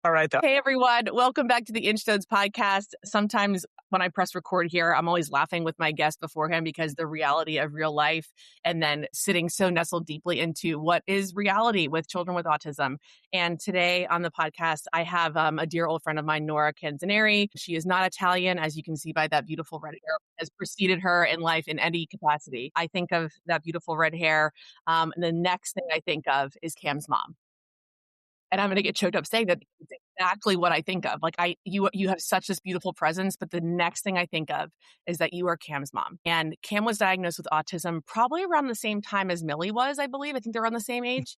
All right, though. Hey everyone, welcome back to the Inchstones podcast. Sometimes when I press record here, I'm always laughing with my guest beforehand because the reality of real life and then sitting so nestled deeply into what is reality with children with autism. And today on the podcast, I have a dear old friend of mine, Nora Canzoneri. She is not Italian, as you can see by that beautiful red hair, has preceded her in life in any capacity. I think of that beautiful red hair. And the next thing I think of is Cam's mom. And I'm going to get choked up saying that because it's exactly what I think of. Like you have such this beautiful presence, but the next thing I think of is that you are Cam's mom. And Cam was diagnosed with autism probably around the same time as Millie was, I believe. I think they're around the same age.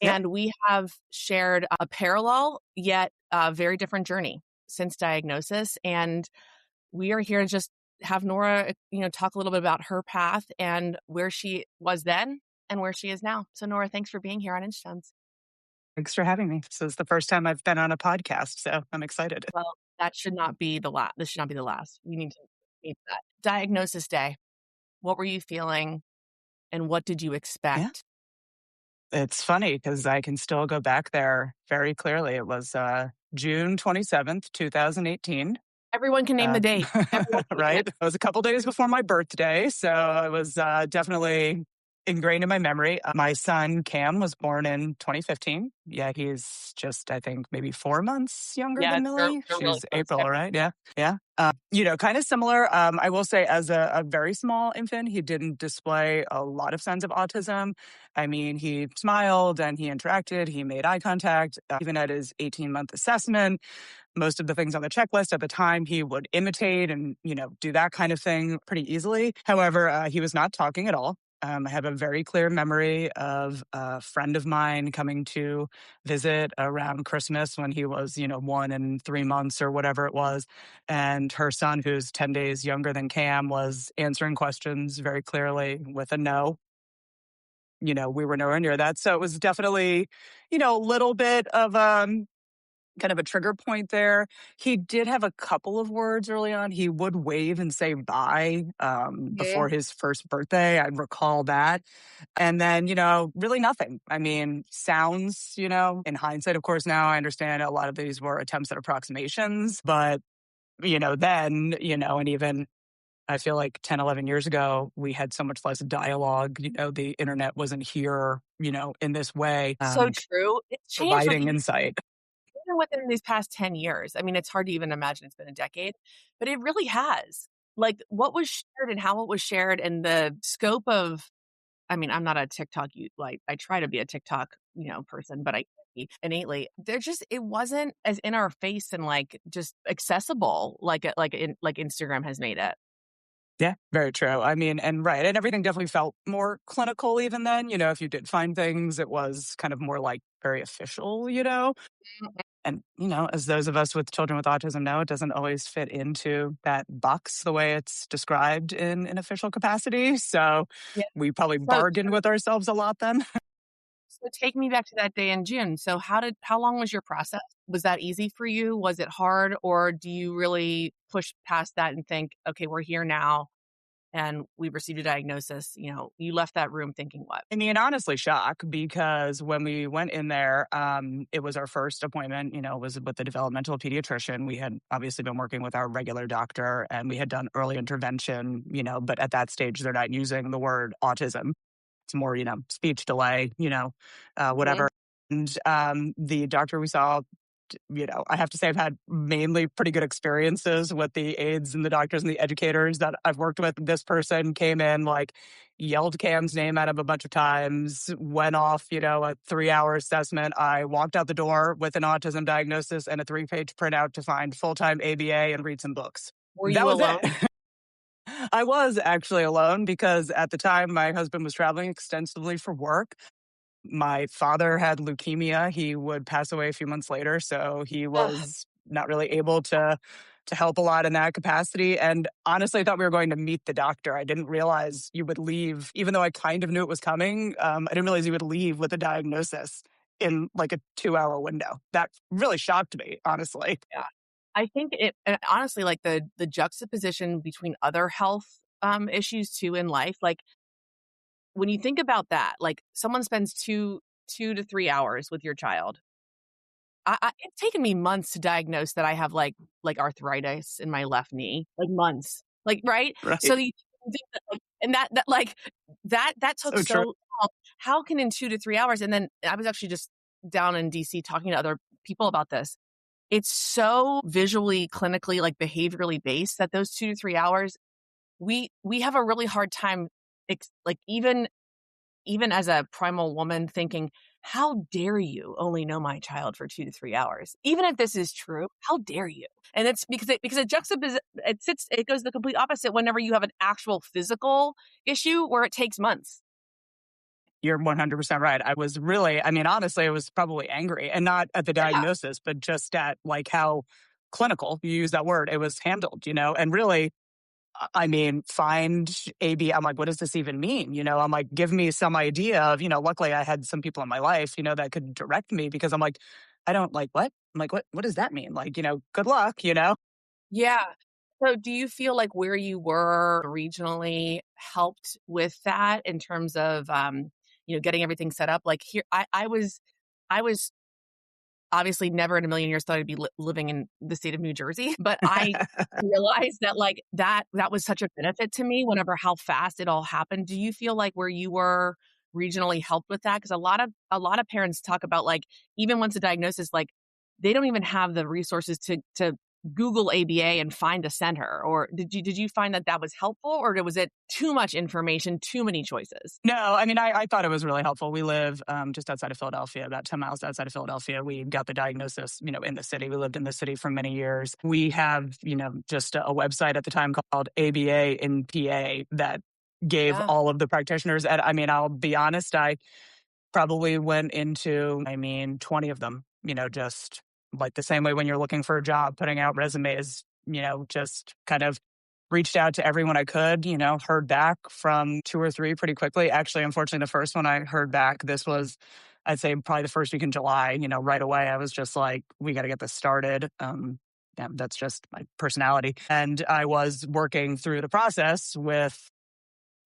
Yeah. And we have shared a parallel yet a very different journey since diagnosis. And we are here to just have Nora, talk a little bit about her path and where she was then and where she is now. So Nora, thanks for being here on Inchstones. Thanks for having me. This is the first time I've been on a podcast, so I'm excited. Well, that should not be the last. This should not be the last. We need to change that. Diagnosis day. What were you feeling and what did you Yeah. expect? It's funny because I can still go back there very clearly. It was June 27th, 2018. Everyone can name the date. Everyone can name Right? it. It was a couple days before my birthday, so it was definitely ingrained in my memory. My son, Cam, was born in 2015. Yeah, he's just, I think, maybe 4 months younger Yeah, than Millie. they're really She's close. April, right? Yeah. Yeah. Kind of similar. I will say, as a very small infant, he didn't display a lot of signs of autism. I mean, he smiled and he interacted, he made eye contact, even at his 18-month assessment. Most of the things on the checklist at the time, he would imitate and, do that kind of thing pretty easily. However, he was not talking at all. I have a very clear memory of a friend of mine coming to visit around Christmas when he was, 1 and 3 months or whatever it was. And her son, who's 10 days younger than Cam, was answering questions very clearly with a no. We were nowhere near that. So it was definitely, a little bit of kind of a trigger point there. He did have a couple of words early on. He would wave and say bye Yeah. before his first birthday. I recall that. And then, really nothing. I mean, sounds, in hindsight, of course, now I understand a lot of these were attempts at approximations. But, then, and even I feel like 10, 11 years ago, we had so much less dialogue. The internet wasn't here, in this way, So true. It's changed like providing insight. even within these past 10 years. I mean, it's hard to even imagine it's been a decade, but it really has. Like what was shared and how it was shared and the scope of I mean, I'm not a TikTok like I try to be a TikTok, person, but I can't be innately. It wasn't as in our face and like just accessible like Instagram has made it. Yeah, very true. I mean, and right. And everything definitely felt more clinical even then. If you did find things, it was kind of more like very official. And, as those of us with children with autism know, it doesn't always fit into that box the way it's described in an official capacity. So Yeah. we probably So bargained with ourselves a lot then. so take me back to that day in June. So how long was your process? Was that easy for you? Was it hard? Or do you really push past that and think, okay, we're here now and we've received a diagnosis? You left that room thinking what? I mean, honestly, shock, because when we went in there, it was our first appointment, was with the developmental pediatrician. We had obviously been working with our regular doctor and we had done early intervention, but at that stage, they're not using the word autism. It's more, speech delay, Mhm. whatever. And the doctor we saw, I have to say I've had mainly pretty good experiences with the aides and the doctors and the educators that I've worked with. This person came in, like, yelled Cam's name at him a bunch of times, went off, a 3-hour assessment. I walked out the door with an autism diagnosis and a 3-page printout to find full-time ABA and read some books. Were That you was alone? it. I was actually alone because at the time my husband was traveling extensively for work. My father had leukemia. He would pass away a few months later, so he Ugh. was not really able to help a lot in that capacity. And honestly, I thought we were going to meet the doctor. I didn't realize you would leave, even though I kind of knew it was coming. I didn't realize you would leave with a diagnosis in like a 2-hour window. That really shocked me, honestly. Yeah. I think it honestly, like, the juxtaposition between other health, issues too in life, like, when you think about that, like, someone spends 2 to 3 hours with your child, it's taken me months to diagnose that I have like arthritis in my left knee, like months, like, right? So Right. the like, and that like that took So true. so long. How can in 2 to 3 hours? And then I was actually just down in DC talking to other people about this. It's so visually, clinically, like behaviorally based that those 2 to 3 hours, we have a really hard time, like even as a primal woman thinking, how dare you only know my child for 2 to 3 hours? Even if this is true, how dare you? And it's because it goes the complete opposite whenever you have an actual physical issue where it takes months. You're 100% right. I was really, I mean, honestly, I was probably angry and not at the Yeah. diagnosis, but just at like how clinical, you use that word, it was handled, and really, I mean, find AB. I'm like, what does this even mean? I'm like, give me some idea of, luckily I had some people in my life, that could direct me because I'm like, I don't like what? I'm like, what does that mean? Like, good luck. Yeah. So do you feel like where you were regionally helped with that in terms of, getting everything set up? Like here, I was obviously never in a million years thought I'd be living in the state of New Jersey, but I realized that like that was such a benefit to me whenever how fast it all happened. Do you feel like where you were regionally helped with that? Because a lot of parents talk about like even once a diagnosis, like they don't even have the resources to Google ABA and find a center. Or did you find that that was helpful, or was it too much information, too many choices? No, I mean, I thought it was really helpful. We live just outside of Philadelphia, about 10 miles outside of Philadelphia. We got the diagnosis, in the city. We lived in the city for many years. We have, just a website at the time called ABA in PA that gave Yeah. all of the practitioners. And I mean, I'll be honest, I probably went into, 20 of them, just like the same way when you're looking for a job, putting out resumes, just kind of reached out to everyone I could, heard back from two or three pretty quickly. Actually, unfortunately, the first one I heard back, this was, I'd say probably the first week in July, right away. I was just like, we got to get this started. Yeah, that's just my personality. And I was working through the process with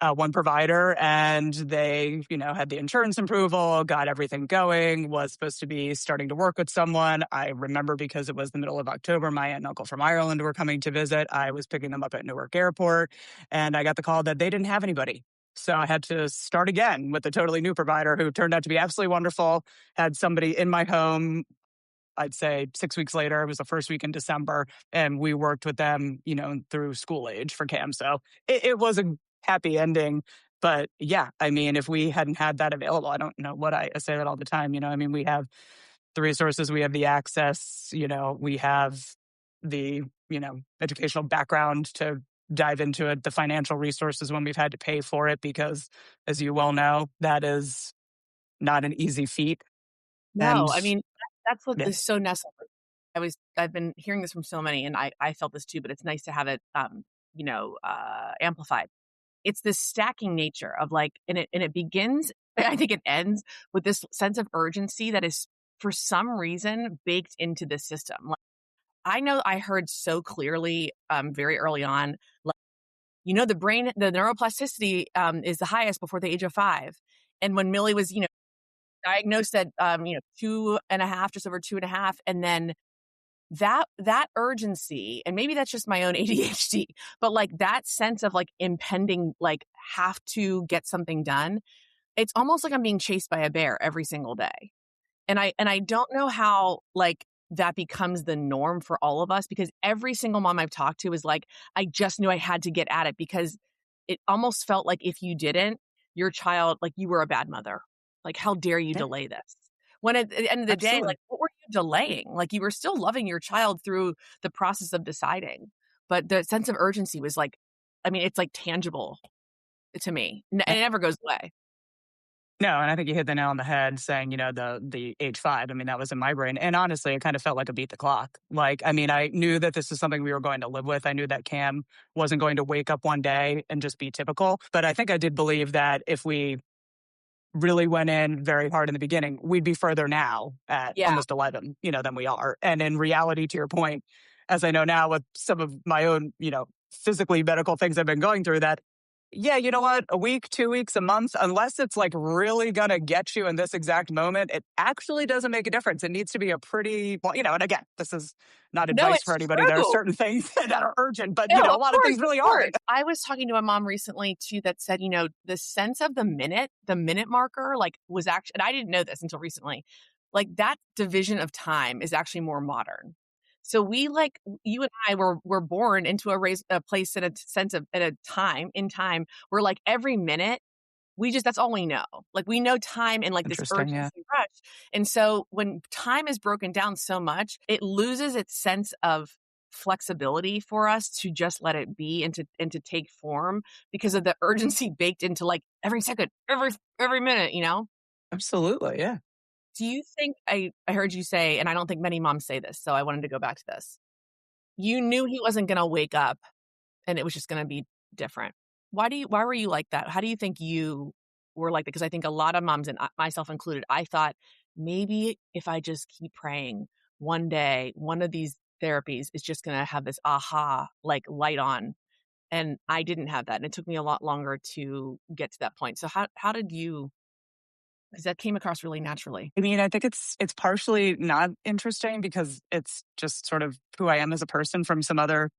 one provider, and they, had the insurance approval, got everything going, was supposed to be starting to work with someone. I remember because it was the middle of October, my aunt and uncle from Ireland were coming to visit. I was picking them up at Newark Airport, and I got the call that they didn't have anybody. So I had to start again with a totally new provider who turned out to be absolutely wonderful, had somebody in my home. I'd say 6 weeks later, it was the first week in December, and we worked with them, through school age for Cam. So it was a happy ending. But yeah, I mean, if we hadn't had that available, I don't know what I say that all the time. I mean, we have the resources, we have the access, we have the, educational background to dive into it, the financial resources when we've had to pay for it, because as you well know, that is not an easy feat. No, And I mean, that's what yeah, is so nestled. I've been hearing this from so many, and I felt this too, but it's nice to have it, amplified. It's this stacking nature of like, and it begins, I think it ends with this sense of urgency that is for some reason baked into the system. Like, I know I heard so clearly, very early on, like, the brain, the neuroplasticity, is the highest before the age of 5. And when Millie was, diagnosed at, 2.5, just over 2.5. And then that urgency, and maybe that's just my own ADHD, but like that sense of like impending, like have to get something done. It's almost like I'm being chased by a bear every single day. And I don't know how like that becomes the norm for all of us, because every single mom I've talked to is like, I just knew I had to get at it, because it almost felt like if you didn't, your child, like you were a bad mother. Like, how dare you yeah, delay this? When at the end of the day, absolutely. like, what were you delaying? Like, you were still loving your child through the process of deciding. But the sense of urgency was like, I mean, it's like tangible to me. And it never goes away. No, and I think you hit the nail on the head saying, the age 5. I mean, that was in my brain. And honestly, it kind of felt like a beat the clock. Like, I mean, I knew that this is something we were going to live with. I knew that Cam wasn't going to wake up one day and just be typical. But I think I did believe that if we really went in very hard in the beginning, we'd be further now at Yeah. almost 11, than we are. And in reality, to your point, as I know now with some of my own, physically medical things I've been going through, that yeah, you know what? A week, 2 weeks, a month, unless it's like really going to get you in this exact moment, it actually doesn't make a difference. It needs to be a pretty, well, and again, this is not No, advice for it's anybody. There are true. certain things that are urgent, but, No, a lot of things of really course. aren't. I was talking to a mom recently too that said, the sense of the minute marker, like was actually, and I didn't know this until recently, like that division of time is actually more modern. So we like you and I were born into a place in a sense of at a time in time where like every minute that's all we know. Like we know time in like this Interesting. Yeah. urgency rush. And so when time is broken down so much, it loses its sense of flexibility for us to just let it be and to take form because of the urgency baked into like every second, every minute. Absolutely. Yeah. Do you think I heard you say, and I don't think many moms say this, so I wanted to go back to this. You knew he wasn't gonna wake up and it was just gonna be different. Why were you like that? How do you think you were like that? Because I think a lot of moms, and myself included, I thought maybe if I just keep praying, one day, one of these therapies is just gonna have this aha, like, light on, and I didn't have that, and it took me a lot longer to get to that point. So how did you? Because that came across really naturally. I mean, I think it's partially not interesting because it's just sort of who I am as a person from some other,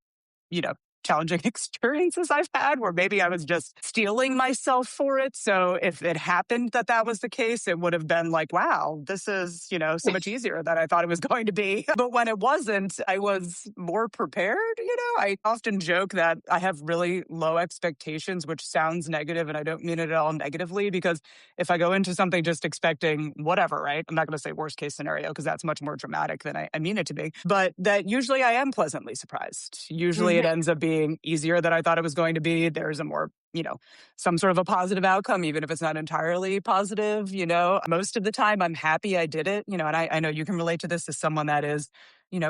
you know, challenging experiences I've had where maybe I was just stealing myself for it. So if it happened that that was the case, it would have been like, wow, this is, so much easier than I thought it was going to be. But when it wasn't, I was more prepared. I often joke that I have really low expectations, which sounds negative, and I don't mean it at all negatively because if I go into something just expecting whatever, right? I'm not going to say worst case scenario because that's much more dramatic than I mean it to be, but that usually I am pleasantly surprised. Usually it Mhm. ends up being easier than I thought it was going to be. There's a more, some sort of a positive outcome, even if it's not entirely positive. Most of the time I'm happy I did it, and I know you can relate to this as someone that is,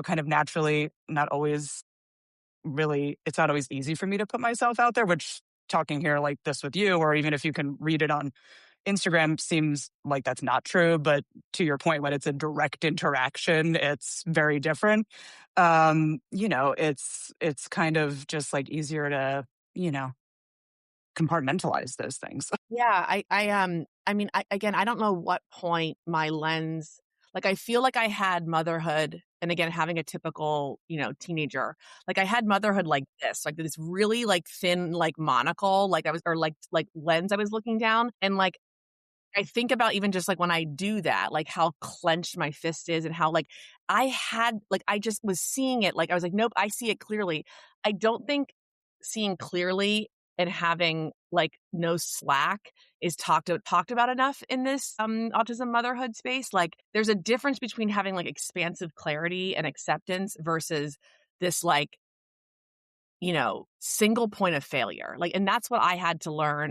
kind of naturally not always really, it's not always easy for me to put myself out there, which talking here like this with you, or even if you can read it on Instagram seems like that's not true, but to your point, when it's a direct interaction, it's very different. It's kind of just like easier to, you know, compartmentalize those things. Yeah, I mean, again, I don't know what point my lens, like, I feel like I had motherhood, and again, having a typical, teenager, like, I had motherhood like this really, like, thin, like, monocle, like, I was, or like lens I was looking down, and, like, I think about even just, like, when I do that, like, how clenched my fist is and how, like, I just was seeing it, like, I was like, "Nope, I see it clearly." I don't think seeing clearly and having, like, no slack is talked about enough in this, autism motherhood space. Like, there's a difference between having, like, expansive clarity and acceptance versus this, like, single point of failure. Like, and that's what I had to learn.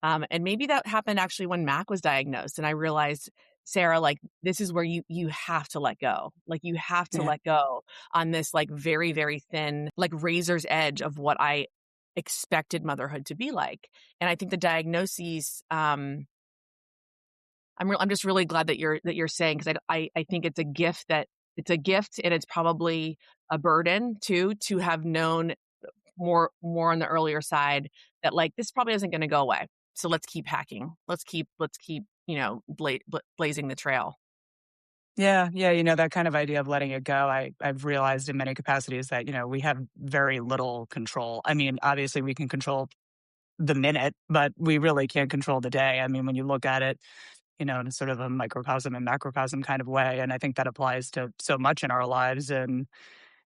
And maybe that happened actually when Mac was diagnosed. And I realized, Sarah, like, this is where you have to let go. Like, you have to Yeah. let go on this, like, very, very thin, like, razor's edge of what I expected motherhood to be like. And I think the diagnoses, I'm just really glad that you're saying, because I think it's a gift, and it's probably a burden too, to have known more on the earlier side that, like, this probably isn't going to go away. So let's keep hacking. Let's keep blazing the trail. Yeah. Yeah. That kind of idea of letting it go, I've realized in many capacities that, we have very little control. I mean, obviously we can control the minute, but we really can't control the day. I mean, when you look at it, in sort of a microcosm and macrocosm kind of way. And I think that applies to so much in our lives. And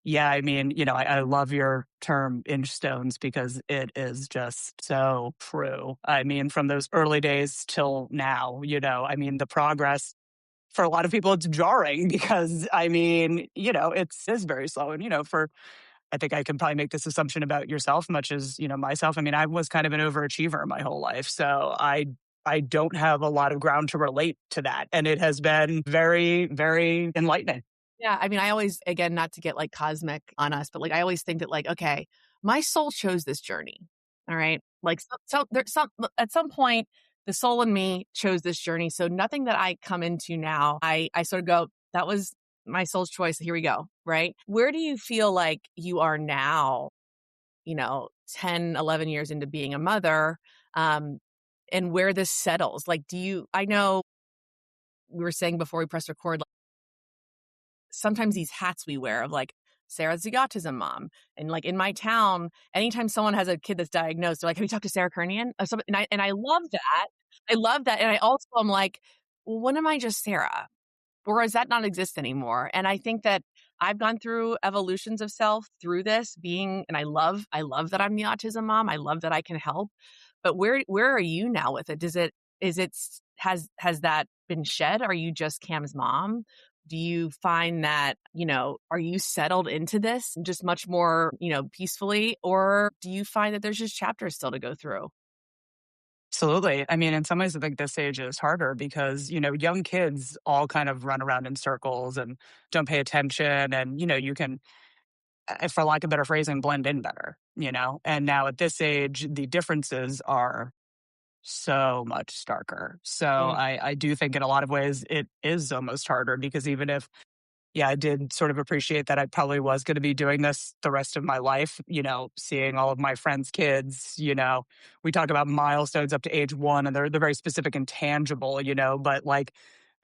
yeah, I mean, I love your term Inchstones because it is just so true. I mean, from those early days till now, I mean, the progress for a lot of people, it's jarring because I mean, it's very slow. And, I think I can probably make this assumption about yourself, much as, myself. I mean, I was kind of an overachiever my whole life. So I don't have a lot of ground to relate to that. And it has been very, very enlightening. Yeah, I mean, I always, again, not to get, like, cosmic on us, but, like, I always think that, like, okay, my soul chose this journey. All right, like, so there's some at some point, the soul in me chose this journey. So nothing that I come into now, I sort of go, that was my soul's choice. Here we go. Right? Where do you feel like you are now? 10, 11 years into being a mother, um, and where this settles. Like, I know we were saying before we press record, like, sometimes these hats we wear of like, Sarah's the autism mom. And like in my town, anytime someone has a kid that's diagnosed, they're like, have you talked to Sarah Kernion? And I love that. I love that. And I also am like, well, when am I just Sarah? Or does that not exist anymore? And I think that I've gone through evolutions of self through this and I love that I'm the autism mom. I love that I can help. But where are you now with it? Has that been shed? Are you just Cam's mom? Do you find that, are you settled into this just much more, peacefully? Or do you find that there's just chapters still to go through? Absolutely. I mean, in some ways, I think this age is harder because, young kids all kind of run around in circles and don't pay attention. And, you can, for lack of better phrasing, blend in better, And now at this age, the differences are so much starker. So Mm. I do think in a lot of ways it is almost harder because even if, yeah, I did sort of appreciate that I probably was going to be doing this the rest of my life, seeing all of my friends' kids, we talk about milestones up to age 1 and they're very specific and tangible, but like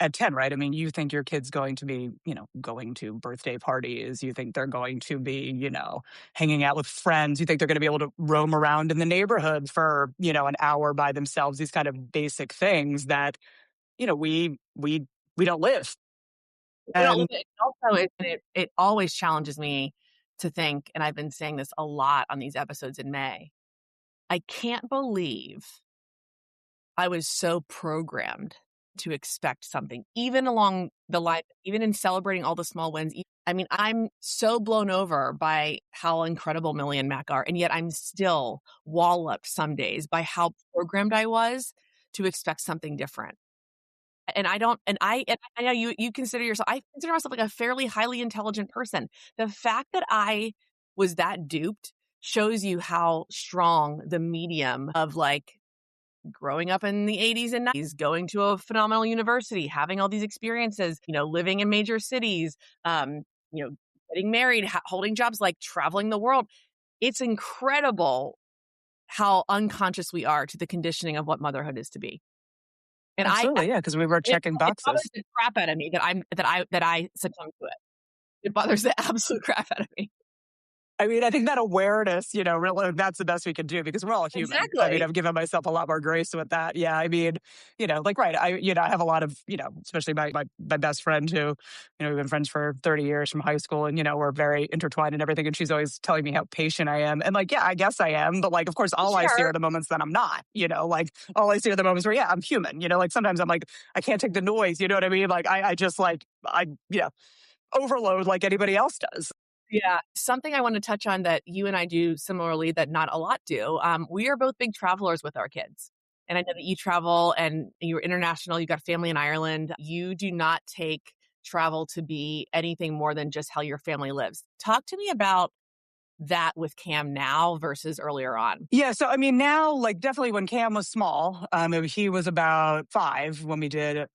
at 10, right? I mean, you think your kid's going to be, going to birthday parties. You think they're going to be, hanging out with friends. You think they're going to be able to roam around in the neighborhood for, an hour by themselves. These kind of basic things that, we don't live. We don't live And it. Also, it always challenges me to think, and I've been saying this a lot on these episodes in May. I can't believe I was so programmed to expect something, even along the line, even in celebrating all the small wins. I mean, I'm so blown over by how incredible Millie and Mac are, and yet I'm still walloped some days by how programmed I was to expect something different. And I don't, and I know you consider yourself, I consider myself like a fairly highly intelligent person. The fact that I was that duped shows you how strong the medium of like growing up in the 80s and 90s, going to a phenomenal university, having all these experiences, living in major cities, you know, getting married, holding jobs, like traveling the world. It's incredible how unconscious we are to the conditioning of what motherhood is to be. And absolutely, yeah, because we were checking it bothers boxes. the crap out of me that I succumb to it. It bothers the absolute crap out of me. I mean, I think that awareness, really, that's the best we can do because we're all human. I mean, Exactly. I've given myself a lot more grace with that. Yeah, I mean, like, right. I have a lot of, especially my best friend who, we've been friends for 30 years from high school and, we're very intertwined and everything. And she's always telling me how patient I am. And like, yeah, I guess I am. But like, of course, all I see Sure. are the moments that I'm not, like all I see are the moments where, yeah, I'm human, like sometimes I'm like, I can't take the noise. You know what I mean? Like, I just like, overload like anybody else does. Yeah. Something I want to touch on that you and I do similarly that not a lot do. We are both big travelers with our kids. And I know that you travel and you're international, you've got family in Ireland. You do not take travel to be anything more than just how your family lives. Talk to me about that with Cam now versus earlier on. Yeah, so I mean, now, like, definitely when Cam was small, he was about 5 when we did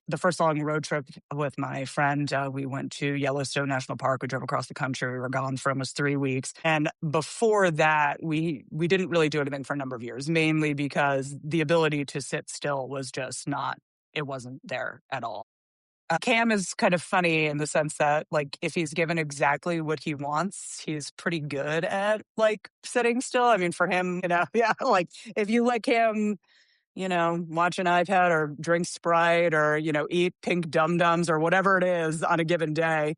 the first long road trip with my friend. We went to Yellowstone National Park. We drove across the country. We were gone for almost 3 weeks. And before that, we didn't really do anything for a number of years, mainly because the ability to sit still was just not, it wasn't there at all. Cam is kind of funny in the sense that, like, if he's given exactly what he wants, he's pretty good at, like, sitting still. I mean, for him, yeah, like, if you let Cam, watch an iPad or drink Sprite or, eat pink Dum-Dums or whatever it is on a given day,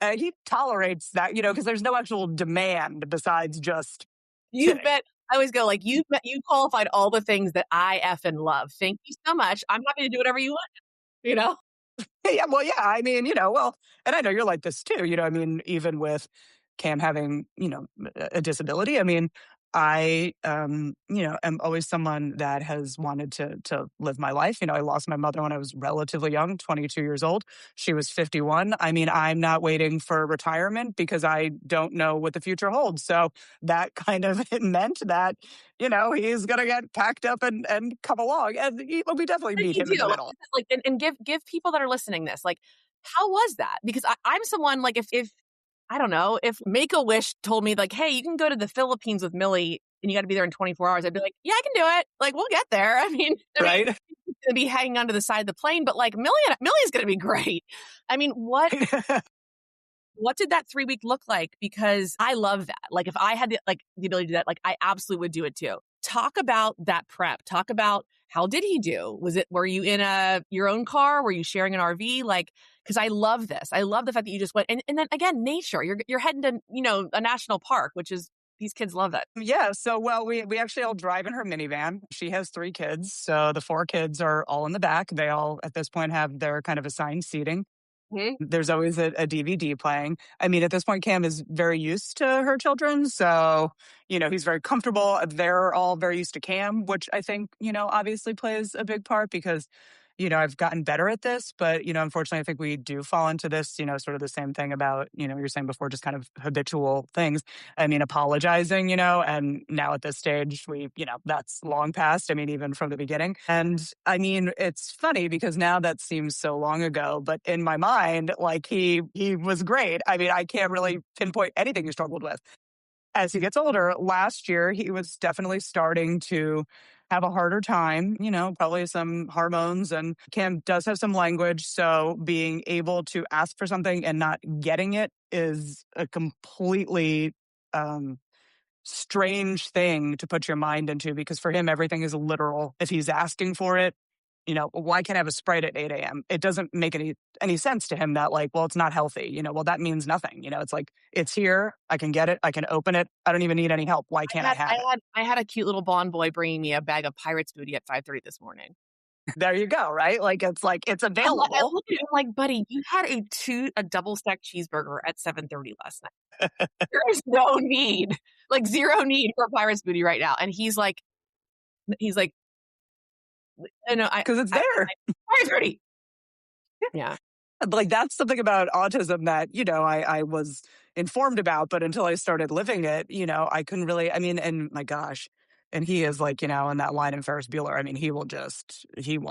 he tolerates that, because there's no actual demand besides just You've sitting. bet I always go like, you qualified all the things that I effing love. Thank you so much. I'm happy to do whatever you want, you know? Yeah, well, yeah, I mean, well, and I know you're like this too, I mean, even with Cam having, a disability, I mean, I, am always someone that has wanted to live my life. I lost my mother when I was relatively young, 22 years old. She was 51. I mean, I'm not waiting for retirement because I don't know what the future holds. So that kind of meant that, he's going to get packed up and come along. And we definitely What did meet he him in the do? Like, middle. this is and give people that are listening this, like, how was that? Because I'm someone like if I don't know, if Make-A-Wish told me like, hey, you can go to the Philippines with Millie and you got to be there in 24 hours, I'd be like, yeah, I can do it. Like, we'll get there. Right? She's going to be hanging onto the side of the plane, but like Millie's going to be great. I mean, what did that 3-week look like? Because I love that. Like if I had the ability to do that, like I absolutely would do it too. Talk about that prep. Talk about how did he do? Were you in your own car? Were you sharing an RV? Like, cause I love this. I love the fact that you just went and then again, nature, you're heading to, a national park, which is, these kids love that. Yeah. So, well, we actually all drive in her minivan. She has 3 kids. So the 4 kids are all in the back. They all, at this point, have their kind of assigned seating. Mhm. There's always a DVD playing. I mean, at this point, Cam is very used to her children. So, he's very comfortable. They're all very used to Cam, which I think, obviously plays a big part because, I've gotten better at this. But, unfortunately, I think we do fall into this, sort of the same thing about, you're saying before, just kind of habitual things. I mean, apologizing, and now at this stage, that's long past. I mean, even from the beginning. And I mean, it's funny because now that seems so long ago, but in my mind, like he was great. I mean, I can't really pinpoint anything he struggled with. As he gets older, last year, he was definitely starting to have a harder time, probably some hormones, and Cam does have some language. So being able to ask for something and not getting it is a completely strange thing to put your mind into because for him, everything is literal. If he's asking for it, why can't I have a Sprite at 8 a.m.? It doesn't make any sense to him that like, well, it's not healthy. Well, that means nothing. It's like, it's here. I can get it. I can open it. I don't even need any help. Why can't I have it? I had a cute little blonde boy bringing me a bag of Pirates booty at 5:30 this morning. There you go. Right. Like, it's I available. look at him like, buddy, you had a double stacked cheeseburger at 7:30 last night. There is no need, like zero need for Pirates booty right now. And he's like, I know, Because it's there. Pirates booty. Yeah. Like that's something about autism that, I was informed about, but until I started living it, I couldn't really, I mean, and my gosh, and he is like, in that line in Ferris Bueller, I mean, he will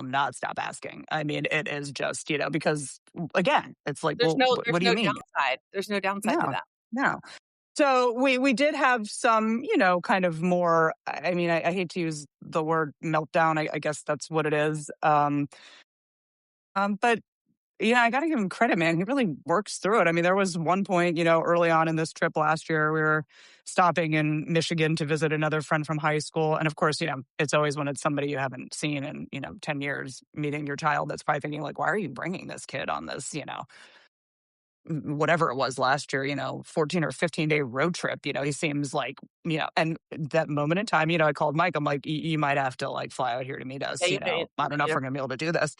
not stop asking. I mean, it is just, because again, it's like, There's well, what do you mean? downside. There's no downside to No, that. no. So we did have some, kind of more, I mean, I hate to use the word meltdown. I guess that's what it is. But yeah, I got to give him credit, man. He really works through it. I mean, there was one point, early on in this trip last year, we were stopping in Michigan to visit another friend from high school. And of course, it's always when it's somebody you haven't seen in, 10 years, meeting your child that's probably thinking like, why are you bringing this kid on this, whatever it was last year, 14 or 15-day road trip, he seems like, and that moment in time, I called Mike. I'm like, you might have to like fly out here to meet us. Yeah, I don't know if we're going to be able to do this.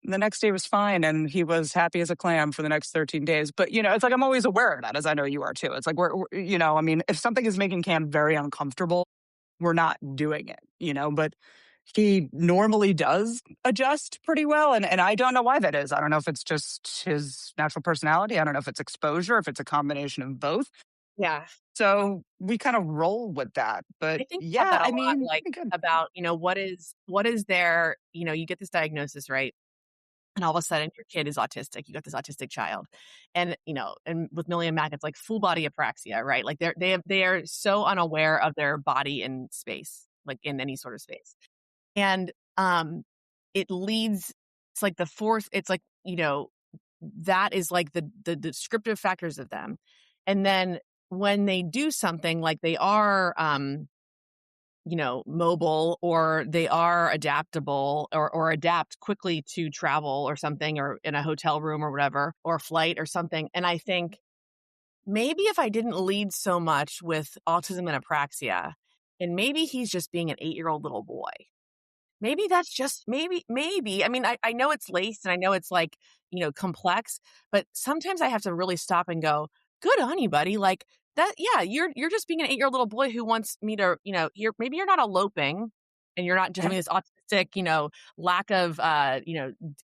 The next day was fine, and he was happy as a clam for the next 13 days. But, it's like I'm always aware of that, as I know you are too. It's like, we're I mean, if something is making Cam very uncomfortable, we're not doing it, but he normally does adjust pretty well. And I don't know why that is. I don't know if it's just his natural personality. I don't know if it's exposure, if it's a combination of both. Yeah. So we kind of roll with that. But I think about yeah, that a I lot, mean, like good. about, what is there, you get this diagnosis, right? And all of a sudden your kid is autistic. You got this autistic child. And, and with Millie and Mac, it's like full body apraxia, right? Like they are so unaware of their body in space, like in any sort of space. And it leads, it's like the fourth, it's like, that is like the descriptive factors of them. And then when they do something like they are mobile or they are adaptable or adapt quickly to travel or something or in a hotel room or whatever, or a flight or something. And I think maybe if I didn't lead so much with autism and apraxia, and maybe he's just being an 8-year-old little boy. Maybe that's just maybe. I mean, I know it's laced and I know it's like, complex, but sometimes I have to really stop and go, good on you, buddy. Like that. Yeah. You're just being an 8-year-old little boy who wants me to, maybe you're not eloping and you're not just having this autistic, lack of,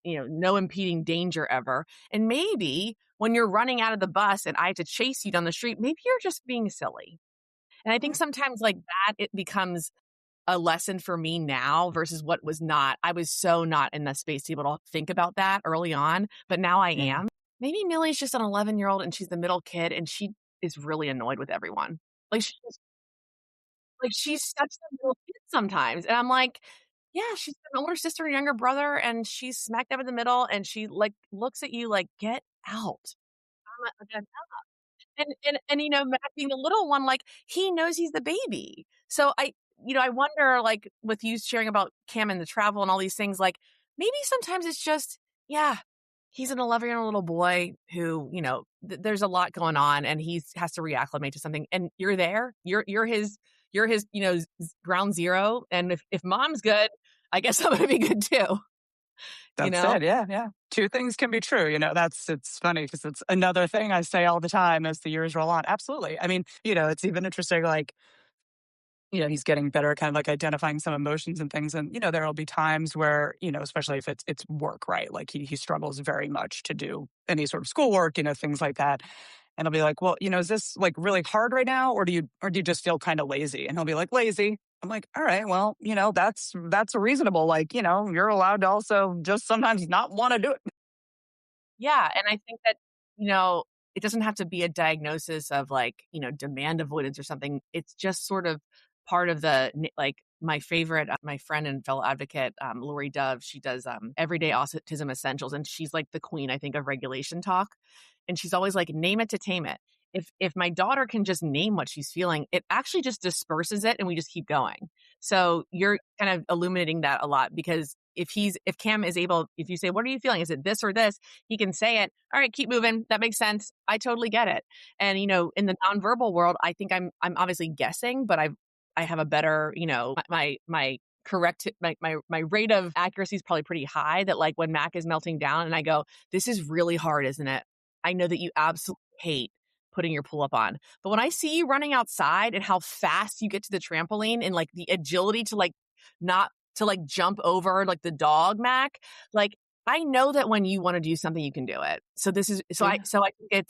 no impeding danger ever. And maybe when you're running out of the bus and I have to chase you down the street, maybe you're just being silly. And I think sometimes like that, it becomes a lesson for me now versus what was not. I was so not in the space to be able to think about that early on, but now I am. maybe Millie's just an 11-year-old and she's the middle kid and she is really annoyed with everyone. Like, she's such the middle kid sometimes, and I'm like, "Yeah, she's got an older sister and younger brother, and she's smack dab in the middle, and she, like, looks at you like, 'Get out.'" I'm like, and, Matt being the little one, like, he knows he's the baby. So I wonder, like, with you sharing about Cam and the travel and all these things, like, maybe sometimes it's just, yeah, he's an 11-year-old little boy who, there's a lot going on and he has to reacclimate to something, and you're there. You're his, ground zero, and if mom's good, I guess I'm gonna be good too, you That's know? it. Yeah, yeah. Two things can be true. It's funny because it's another thing I say all the time as the years roll on. Absolutely. I mean, it's even interesting, like, he's getting better at kind of like identifying some emotions and things. And, there'll be times where, especially if it's work, right? Like he struggles very much to do any sort of schoolwork, things like that. And I'll be like, well, is this like really hard right now? Or do you just feel kind of lazy? And he'll be like, lazy. I'm like, all right, well, that's reasonable. Like, you're allowed to also just sometimes not want to do it. Yeah, and I think that, you know, it doesn't have to be a diagnosis of like, demand avoidance or something. It's just sort of part of like my favorite, my friend and fellow advocate, Lori Dove, she does Everyday Autism Essentials, and she's like the queen, I think, of regulation talk. And she's always like, name it to tame it. If my daughter can just name what she's feeling, it actually just disperses it and we just keep going. So you're kind of illuminating that a lot because if Cam is able, if you say, what are you feeling? Is it this or this? He can say it. All right, keep moving. That makes sense. I totally get it. And, in the nonverbal world, I think I'm obviously guessing, but I have a better, my correct, my rate of accuracy is probably pretty high that like when Mac is melting down and I go, this is really hard, isn't it? I know that you absolutely hate putting your pull up on. But when I see you running outside and how fast you get to the trampoline and like the agility to like not to like jump over like the dog, Mac, like I know that when you want to do something, you can do it. So this is Yeah. so I think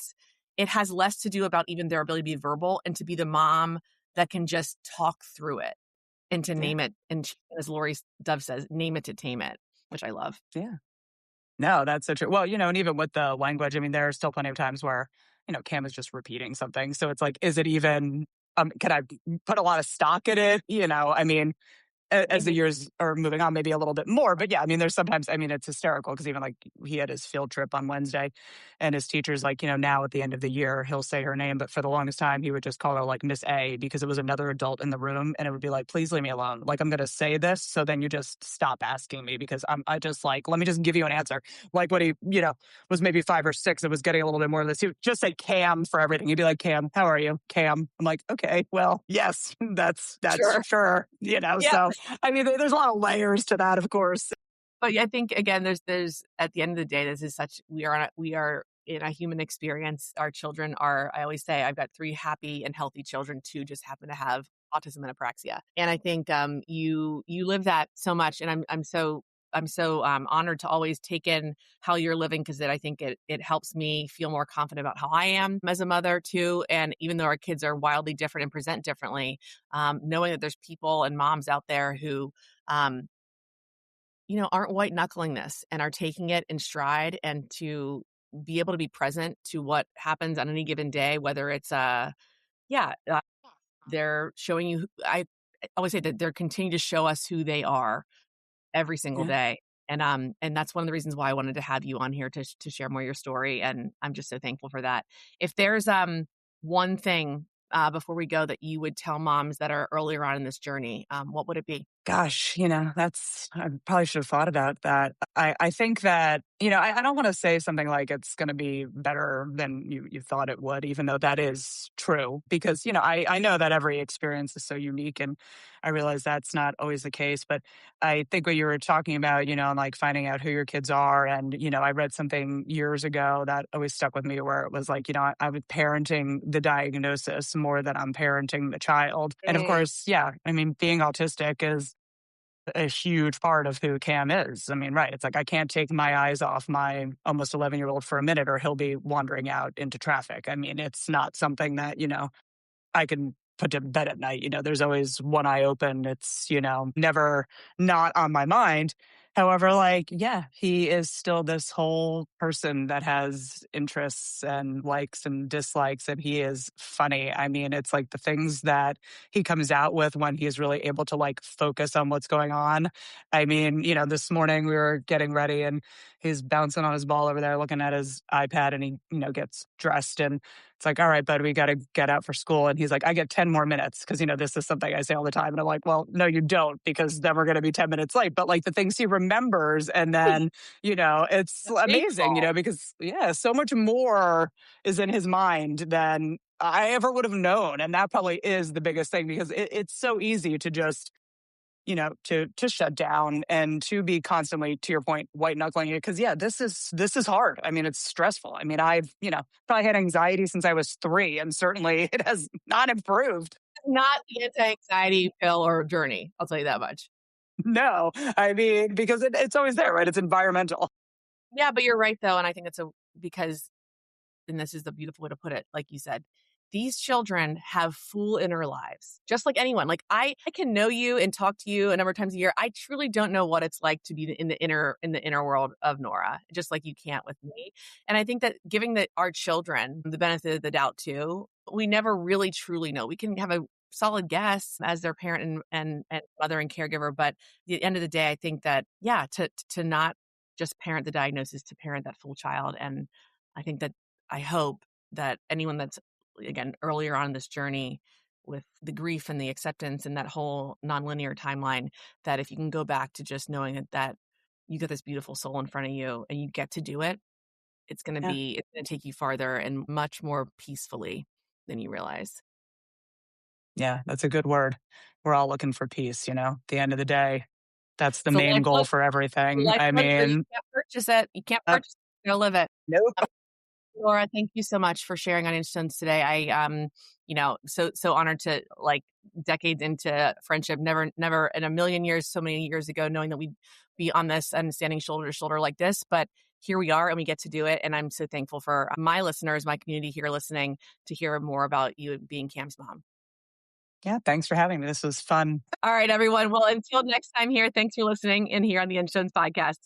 it has less to do about even their ability to be verbal and to be the mom that can just talk through it and to Yeah. name it. And as Lori Dove says, name it to tame it, which I love. Yeah. No, that's so true. Well, and even with the language, I mean, there are still plenty of times where, Cam is just repeating something. So it's like, is it even, can I put a lot of stock in it? I mean, as the Mhm. years are moving on, maybe a little bit more. But yeah, I mean, there's sometimes, I mean, it's hysterical because even like he had his field trip on Wednesday and his teacher's like, now at the end of the year, he'll say her name. But for the longest time, he would just call her like Miss A because it was another adult in the room. And it would be like, please leave me alone. Like, I'm going to say this. So then you just stop asking me because I just like, let me just give you an answer. Like what he, was maybe 5 or 6. It was getting a little bit more of this. He would just say Cam for everything. He'd be like, Cam, how are you? Cam. I'm like, okay, well, yes, that's Sure. sure. Yeah. So I mean, there's a lot of layers to that, of course. But I think again, there's at the end of the day, this is such we are in a human experience. Our children are. I always say I've got 3 happy and healthy children. 2 just happen to have autism and apraxia. And I think you live that so much, and I'm so honored to always take in how you're living because I think it helps me feel more confident about how I am as a mother too. And even though our kids are wildly different and present differently, knowing that there's people and moms out there who um, aren't white knuckling this and are taking it in stride and to be able to be present to what happens on any given day, whether it's, yeah, they're showing you, I always say that they're continuing to show us who they are every single Yeah. day. And that's one of the reasons why I wanted to have you on here to share more of your story. And I'm just so thankful for that. If there's, one thing, before we go that you would tell moms that are earlier on in this journey, what would it be? Gosh, I probably should have thought about that. I think that, I don't want to say something like it's going to be better than you thought it would, even though that is true, because, I know that every experience is so unique and I realize that's not always the case. But I think what you were talking about, and like finding out who your kids are. And, I read something years ago that always stuck with me where it was like, I was parenting the diagnosis more than I'm parenting the child. And of Mm. course, yeah, I mean, being autistic is a huge part of who Cam is. I mean, right. It's like I can't take my eyes off my almost 11-year-old for a minute or he'll be wandering out into traffic. I mean, it's not something that, I can put to bed at night. There's always one eye open. It's, never not on my mind. However, like, yeah, he is still this whole person that has interests and likes and dislikes, and he is funny. I mean, it's like the things that he comes out with when he's really able to like focus on what's going on. I mean, this morning we were getting ready and he's bouncing on his ball over there looking at his iPad and he, gets dressed and it's like, all right, bud, we got to get out for school. And he's like, I get 10 more minutes because, this is something I say all the time. And I'm like, well, no, you don't because then we're going to be 10 minutes late. But like the things he remembers and then, it's amazing, Baseball. because, yeah, so much more is in his mind than I ever would have known. And that probably is the biggest thing because it's so easy to just to shut down and to be constantly, to your point, white knuckling it. Cause yeah, this is hard. I mean, it's stressful. I mean, I've, probably had anxiety since I was 3 and certainly it has not improved. Not the anti-anxiety pill or journey, I'll tell you that much. No, I mean, because it's always there, right? It's environmental. Yeah, but you're right though, and I think it's because, and this is the beautiful way to put it, like you said, these children have full inner lives, just like anyone. Like I can know you and talk to you a number of times a year. I truly don't know what it's like to be in the inner world of Nora, just like you can't with me. And I think that giving our children the benefit of the doubt too, we never really truly know. We can have a solid guess as their parent and mother and caregiver, but at the end of the day, I think that yeah, to not just parent the diagnosis, to parent that full child. And I think that I hope that anyone that's, again, earlier on in this journey with the grief and the acceptance and that whole nonlinear timeline, that if you can go back to just knowing that you got this beautiful soul in front of you and you get to do it, it's going Yeah. to take you farther and much more peacefully than you realize. Yeah. That's a good word. We're all looking for peace, at the end of the day. That's the It's a main goal for everything. life I luxury. You mean, can't purchase it. You can't uh, purchase it. You'll live it. nope. Laura, thank you so much for sharing on Inchstones today. I so honored to, like, decades into friendship, never in a million years, so many years ago, knowing that we'd be on this and standing shoulder to shoulder like this. But here we are and we get to do it. And I'm so thankful for my listeners, my community here listening to hear more about you being Cam's mom. Yeah. Thanks for having me. This was fun. All right, everyone. Well, until next time here, thanks for listening in here on the Inchstones podcast.